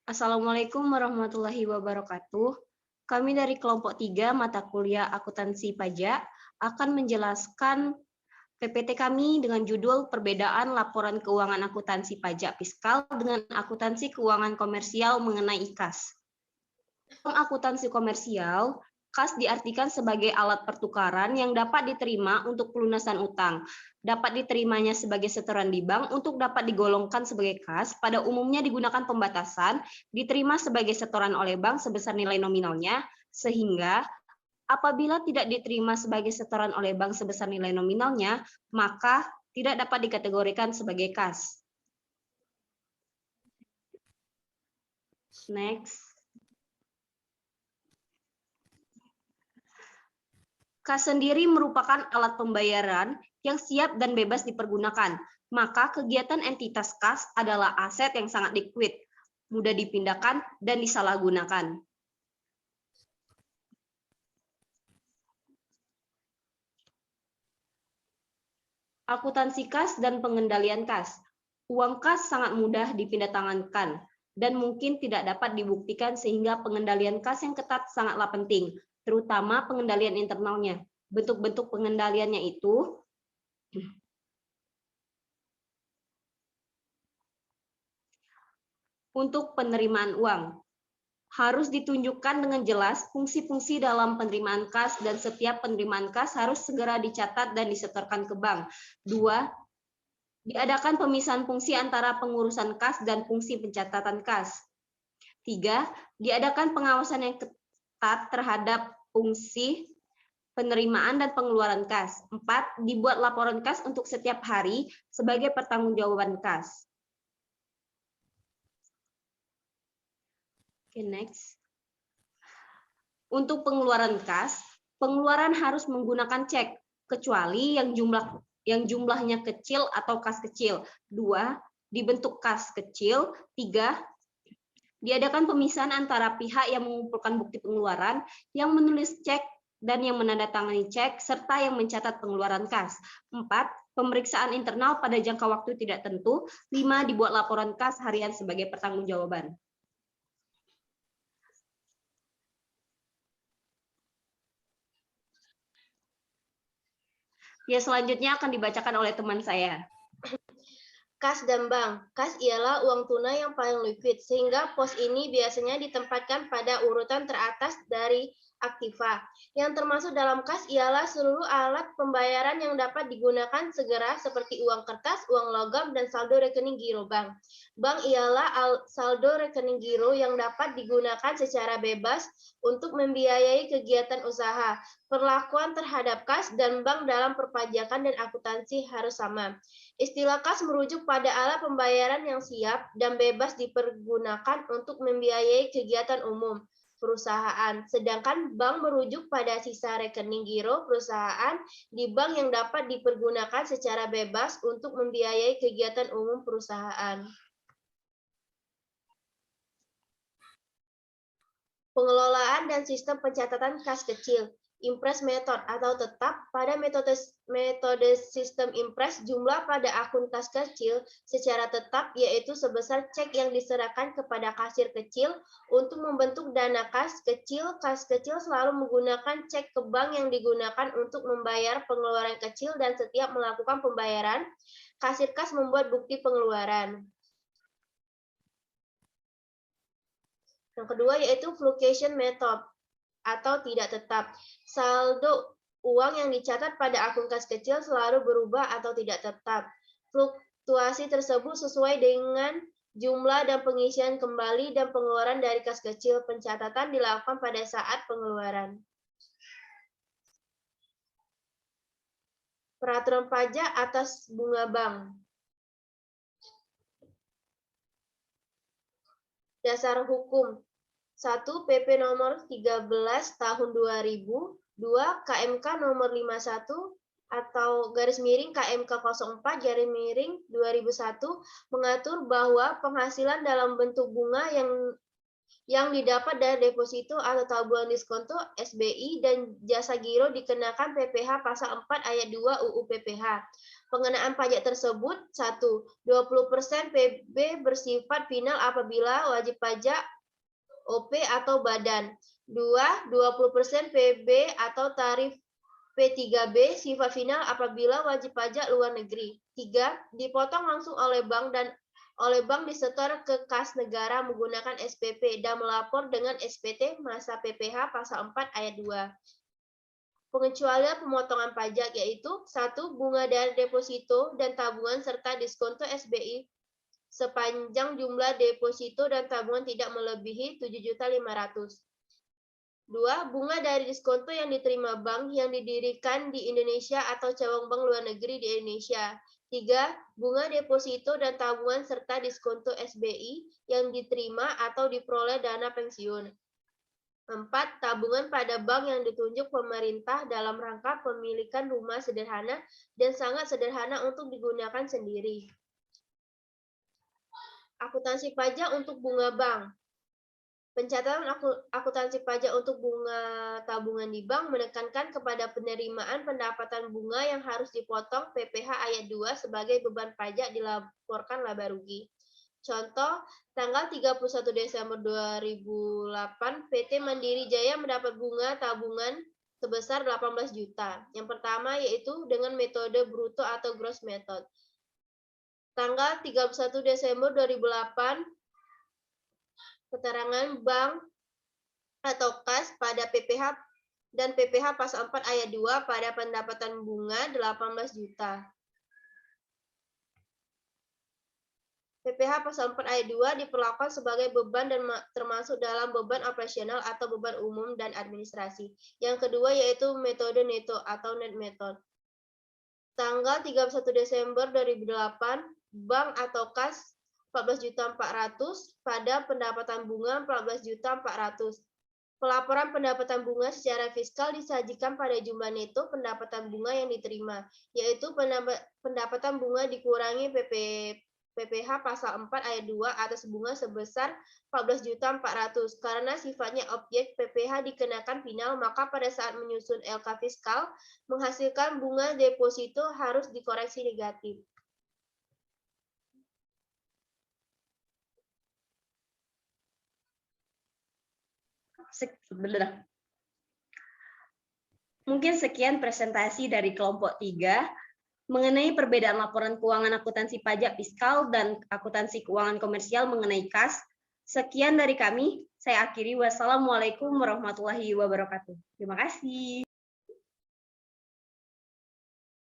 Assalamualaikum warahmatullahi wabarakatuh. Kami dari kelompok 3 mata kuliah akuntansi pajak akan menjelaskan PPT kami dengan judul Perbedaan Laporan Keuangan Akuntansi Pajak Fiskal dengan Akuntansi Keuangan Komersial mengenai IKAS. Dalam akuntansi komersial, kas diartikan sebagai alat pertukaran yang dapat diterima untuk pelunasan utang. Dapat diterimanya sebagai setoran di bank untuk dapat digolongkan sebagai kas, pada umumnya digunakan pembatasan, diterima sebagai setoran oleh bank sebesar nilai nominalnya, sehingga apabila tidak diterima sebagai setoran oleh bank sebesar nilai nominalnya, maka tidak dapat dikategorikan sebagai kas. Next. Kas sendiri merupakan alat pembayaran yang siap dan bebas dipergunakan. Maka kegiatan entitas kas adalah aset yang sangat liquid, mudah dipindahkan dan disalahgunakan. Akuntansi kas dan pengendalian kas. Uang kas sangat mudah dipindahtangankan dan mungkin tidak dapat dibuktikan sehingga pengendalian kas yang ketat sangatlah penting, terutama pengendalian internalnya. Bentuk-bentuk pengendaliannya itu untuk penerimaan uang. Harus ditunjukkan dengan jelas fungsi-fungsi dalam penerimaan kas dan setiap penerimaan kas harus segera dicatat dan disetorkan ke bank. 2. Diadakan pemisahan fungsi antara pengurusan kas dan fungsi pencatatan kas. 3. Diadakan pengawasan yang ketat terhadap fungsi penerimaan dan pengeluaran kas. 4. Dibuat laporan kas untuk setiap hari sebagai pertanggungjawaban kas. Oke, next. Untuk pengeluaran kas, pengeluaran harus menggunakan cek, kecuali yang jumlahnya kecil atau kas kecil. 2. Dibentuk kas kecil. 3. Diadakan pemisahan antara pihak yang mengumpulkan bukti pengeluaran, yang menulis cek dan yang menandatangani cek, serta yang mencatat pengeluaran kas. 4. Pemeriksaan internal pada jangka waktu tidak tentu. 5. Dibuat laporan kas harian sebagai pertanggungjawaban. Ya, selanjutnya akan dibacakan oleh teman saya. Kas dan bank. Kas ialah uang tunai yang paling liquid, sehingga pos ini biasanya ditempatkan pada urutan teratas dari aktiva. Yang termasuk dalam kas ialah seluruh alat pembayaran yang dapat digunakan segera seperti uang kertas, uang logam, dan saldo rekening giro bank. Bank ialah saldo rekening giro yang dapat digunakan secara bebas untuk membiayai kegiatan usaha. Perlakuan terhadap kas dan bank dalam perpajakan dan akuntansi harus sama. Istilah kas merujuk pada alat pembayaran yang siap dan bebas dipergunakan untuk membiayai kegiatan umum perusahaan, sedangkan bank merujuk pada sisa rekening giro perusahaan di bank yang dapat dipergunakan secara bebas untuk membiayai kegiatan umum perusahaan. Pengelolaan dan sistem pencatatan kas kecil. Impress method atau tetap pada metode sistem impress jumlah pada akun kas kecil secara tetap yaitu sebesar cek yang diserahkan kepada kasir kecil untuk membentuk dana kas kecil selalu menggunakan cek ke bank yang digunakan untuk membayar pengeluaran kecil dan setiap melakukan pembayaran kasir kas membuat bukti pengeluaran. Yang kedua yaitu fluctuation method atau tidak tetap. Saldo uang yang dicatat pada akun kas kecil selalu berubah atau tidak tetap. Fluktuasi tersebut sesuai dengan jumlah dan pengisian kembali dan pengeluaran dari kas kecil. Pencatatan dilakukan pada saat pengeluaran. Peraturan pajak atas bunga bank. Dasar hukum. 1. PP nomor 13 tahun 2000, 2. KMK nomor 51 atau garis miring KMK 04 garis miring 2001 mengatur bahwa penghasilan dalam bentuk bunga yang yang didapat dari deposito atau tabungan diskonto SBI dan jasa giro dikenakan PPh pasal 4 ayat 2 UU PPh. Pengenaan pajak tersebut 1. 20% PB bersifat final apabila wajib pajak OP atau badan. 2. 20% PB atau tarif P3B sifat final apabila wajib pajak luar negeri. 3. Dipotong langsung oleh bank dan oleh bank disetor ke kas negara menggunakan SPP dan melapor dengan SPT masa PPh pasal 4 ayat 2. Pengecualian pemotongan pajak yaitu 1. Bunga dari deposito dan tabungan serta diskonto SBI sepanjang jumlah deposito dan tabungan tidak melebihi 7.500.000. 2. Bunga dari diskonto yang diterima bank yang didirikan di Indonesia atau cabang bank luar negeri di Indonesia. 3. Bunga deposito dan tabungan serta diskonto SBI yang diterima atau diperoleh dana pensiun. 4. Tabungan pada bank yang ditunjuk pemerintah dalam rangka pemilikan rumah sederhana dan sangat sederhana untuk digunakan sendiri. Akuntansi pajak untuk bunga bank. Pencatatan akuntansi pajak untuk bunga tabungan di bank menekankan kepada penerimaan pendapatan bunga yang harus dipotong PPh ayat 2 sebagai beban pajak dilaporkan laba rugi. Contoh, tanggal 31 Desember 2008, PT Mandiri Jaya mendapat bunga tabungan sebesar 18 juta. Yang pertama yaitu dengan metode bruto atau gross method. Tanggal 31 Desember 2008, keterangan bank atau kas pada PPh dan PPh pasal 4 ayat 2 pada pendapatan bunga 18 juta. PPh pasal 4 ayat 2 diperlakukan sebagai beban dan termasuk dalam beban operasional atau beban umum dan administrasi. Yang kedua yaitu metode neto atau net method. Tanggal 31 Desember 2008, bank atau kas 14.400.000 pada pendapatan bunga 14.400.000. Pelaporan pendapatan bunga secara fiskal disajikan pada jumlah neto pendapatan bunga yang diterima, yaitu pendapatan bunga dikurangi PPh pasal 4 ayat 2 atas bunga sebesar 14.400.000. Karena sifatnya objek PPh dikenakan final, maka pada saat menyusun LK fiskal menghasilkan bunga deposito harus dikoreksi negatif. Mungkin sekian presentasi dari kelompok 3 mengenai perbedaan laporan keuangan akuntansi pajak fiskal dan akuntansi keuangan komersial mengenai kas. Sekian dari kami. Saya akhiri. Wassalamualaikum warahmatullahi wabarakatuh. Terima kasih.